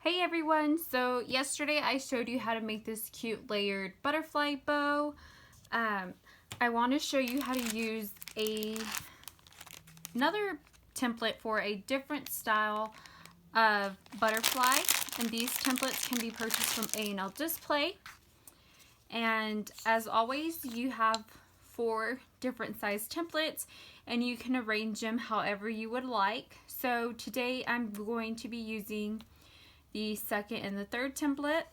Hey everyone, so yesterday I showed you how to make this cute layered butterfly bow. I want to show you how to use another template for a different style of butterfly, and these templates can be purchased from A&L Display. And as always, you have 4 different size templates and you can arrange them however you would like. So today I'm going to be using the second and the third template.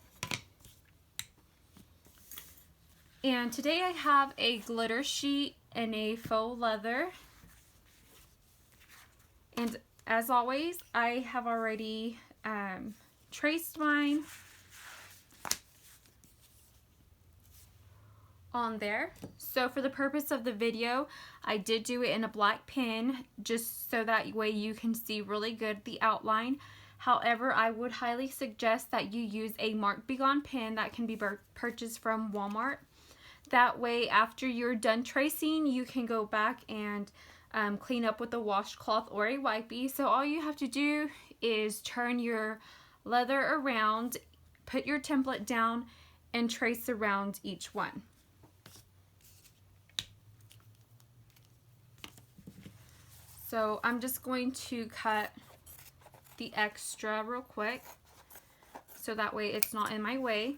And today I have a glitter sheet and a faux leather. And as always, I have already traced mine on there. So for the purpose of the video, I did do it in a black pen just so that way you can see really good the outline. However, I would highly suggest that you use a Mark B Gone pen that can be purchased from Walmart. That way, after you're done tracing, you can go back and clean up with a washcloth or a wipey. So all you have to do is turn your leather around, put your template down, and trace around each one. So I'm just going to cut the extra real quick so that way it's not in my way.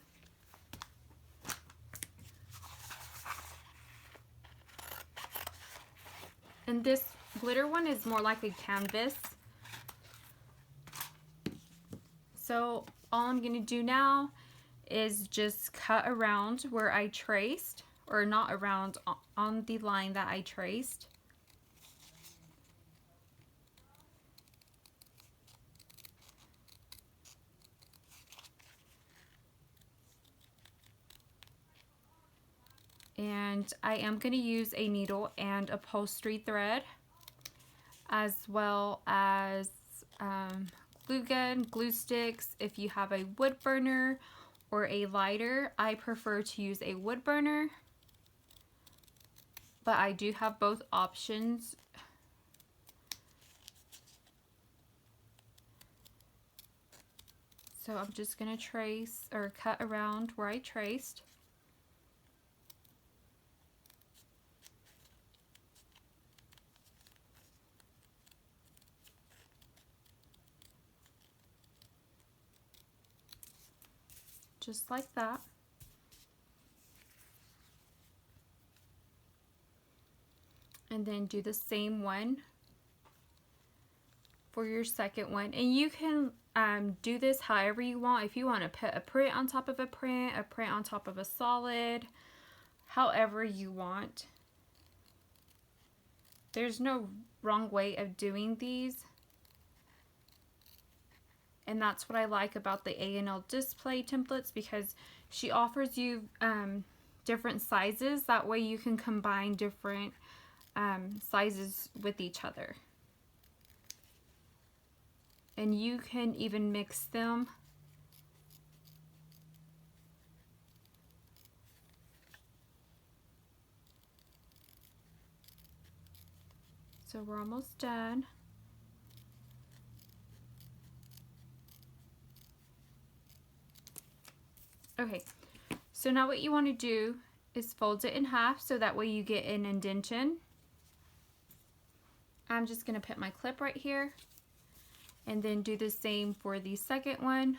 And this glitter one is more like a canvas. So all I'm going to do now is just cut around where I traced, or not around, on the line that I traced. And I am going to use a needle and upholstery thread, as well as glue gun, glue sticks. If you have a wood burner or a lighter, I prefer to use a wood burner, but I do have both options. So I'm just going to trace or cut around where I traced. Just like that. And then do the same one for your second one. And you can do this however you want. If you want to put a print on top of a print on top of a solid, however you want. There's no wrong way of doing these. And that's what I like about the A&L Display templates, because she offers you different sizes. That way you can combine different sizes with each other. And you can even mix them. So we're almost done. Okay, so now what you want to do is fold it in half so that way you get an indentation. I'm just going to put my clip right here and then do the same for the second one.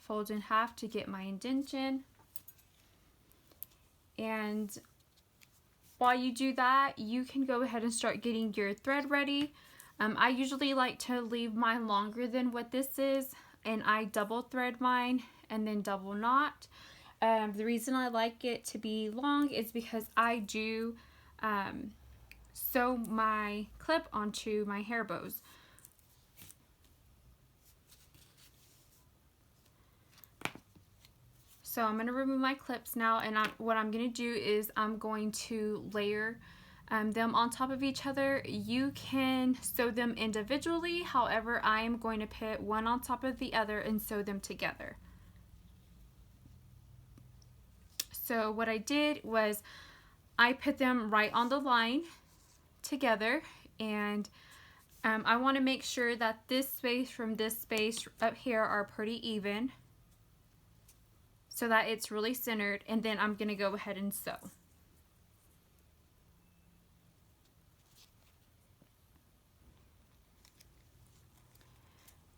Fold in half to get my indentation. And while you do that, you can go ahead and start getting your thread ready. I usually like to leave mine longer than what this is, and I double thread mine and then double knot. The reason I like it to be long is because I do sew my clip onto my hair bows. So I'm going to remove my clips now, and what I'm going to do is I'm going to layer them on top of each other. You can sew them individually, however I am going to put one on top of the other and sew them together. So what I did was I put them right on the line together, and I want to make sure that this space from this space up here are pretty even so that it's really centered, and then I'm going to go ahead and sew.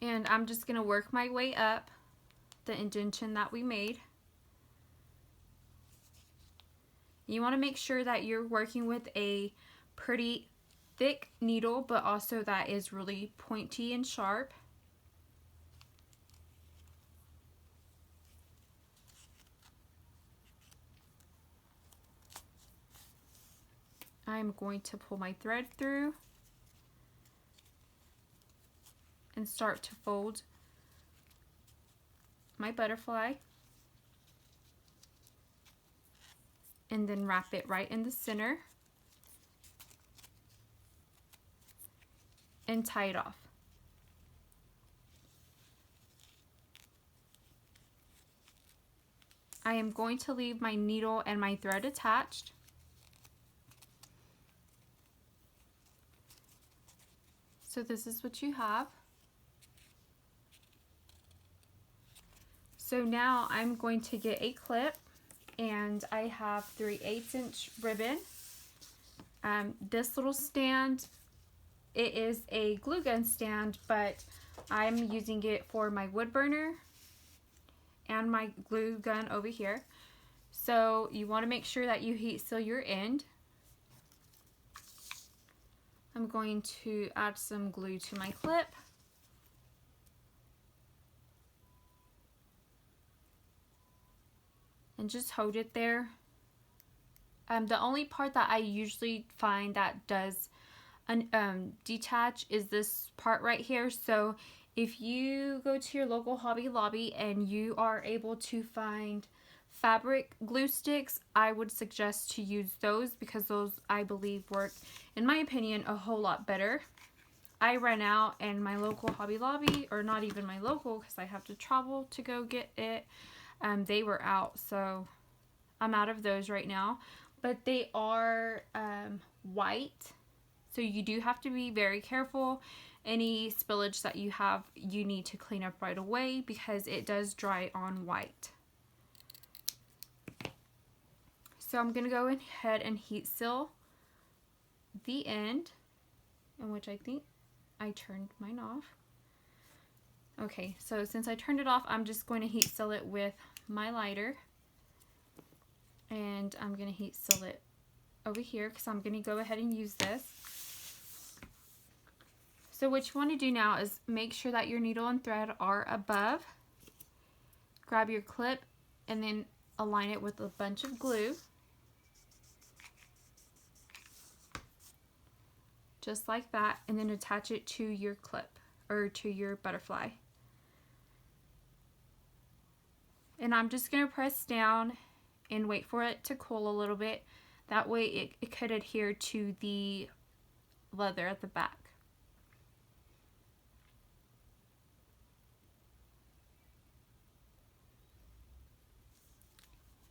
And I'm just going to work my way up the indentation that we made. You want to make sure that you're working with a pretty thick needle, but also that is really pointy and sharp. I'm going to pull my thread through and start to fold my butterfly, and then wrap it right in the center and tie it off. I am going to leave my needle and my thread attached. So this is what you have. So now I'm going to get a clip, and I have 3/8" ribbon. This little stand, it is a glue gun stand, but I'm using it for my wood burner and my glue gun over here. So you want to make sure that you heat seal your end. I'm going to add some glue to my clip. And just hold it there. The only part that I usually find that does detach is this part right here. So if you go to your local Hobby Lobby and you are able to find fabric glue sticks, I would suggest to use those, because those, I believe, work, in my opinion, a whole lot better. I ran out, and my local Hobby Lobby, or not even my local because I have to travel to go get it, they were out, so I'm out of those right now. But they are white, so you do have to be very careful. Any spillage that you have, you need to clean up right away, because it does dry on white. So I'm going to go ahead and heat seal the end, in which I think I turned mine off. Okay, so since I turned it off, I'm just going to heat seal it with my lighter. And I'm going to heat seal it over here, because I'm going to go ahead and use this. So what you want to do now is make sure that your needle and thread are above. Grab your clip and then align it with a bunch of glue. Just like that, and then attach it to your clip, or to your butterfly. And I'm just going to press down and wait for it to cool a little bit. That way it could adhere to the leather at the back.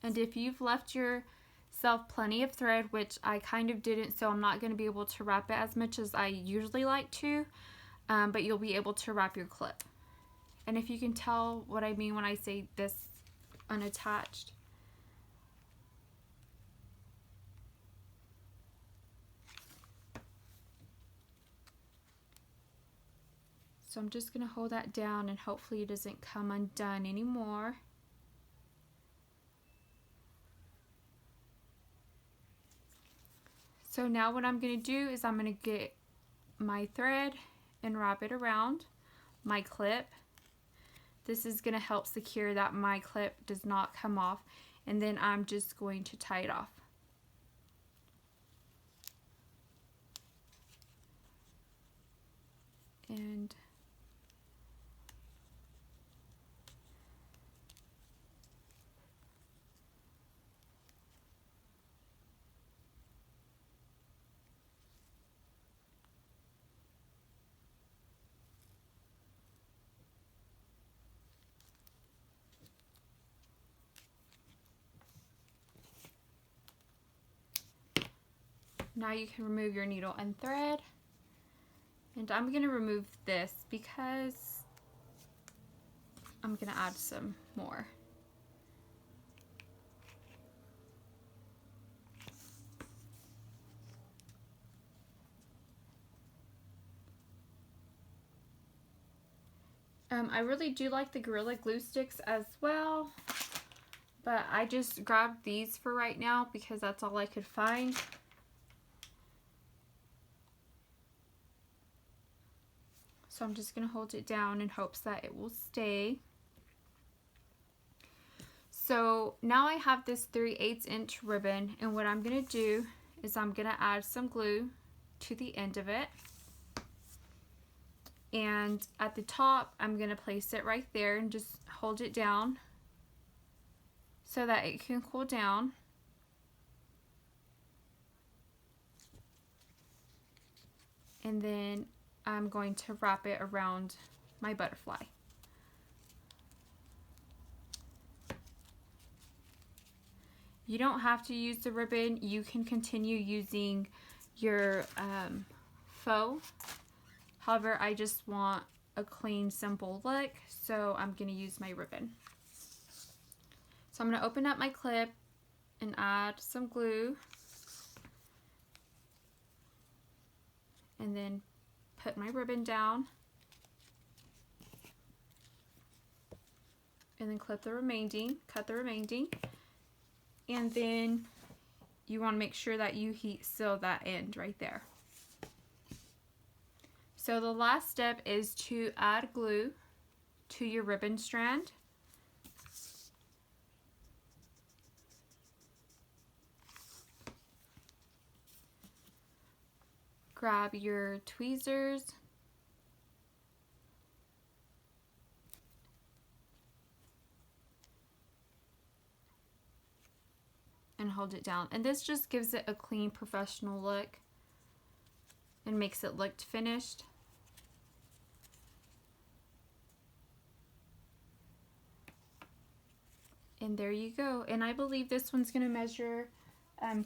And if you've left yourself plenty of thread, which I kind of didn't, so I'm not going to be able to wrap it as much as I usually like to, but you'll be able to wrap your clip. And if you can tell what I mean when I say this unattached. So I'm just going to hold that down, and hopefully it doesn't come undone anymore. So now what I'm going to do is I'm going to get my thread and wrap it around my clip. This is going to help secure that my clip does not come off, and then I'm just going to tie it off. And now you can remove your needle and thread, And I'm going to remove this because I'm going to add some more. I really do like the Gorilla Glue sticks as well, but I just grabbed these for right now because that's all I could find. So I'm just going to hold it down in hopes that it will stay. So now I have this 3/8 inch ribbon, and what I'm going to do is I'm going to add some glue to the end of it. And at the top, I'm going to place it right there and just hold it down so that it can cool down. And then I'm going to wrap it around my butterfly. You don't have to use the ribbon. You can continue using your faux. However, I just want a clean, simple look, so I'm going to use my ribbon. So I'm going to open up my clip and add some glue. And then put my ribbon down. And then clip the remaining, cut the remaining. And then you want to make sure that you heat seal that end right there. So the last step is to add glue to your ribbon strand. Grab your tweezers and hold it down. And this just gives it a clean, professional look and makes it look finished. And there you go. And I believe this one's going to measure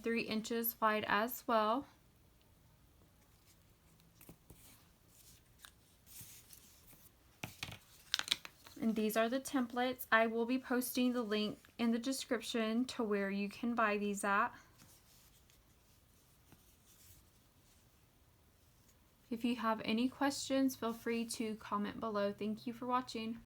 3 inches wide as well. And these are the templates. I will be posting the link in the description to where you can buy these at. If you have any questions, feel free to comment below. Thank you for watching.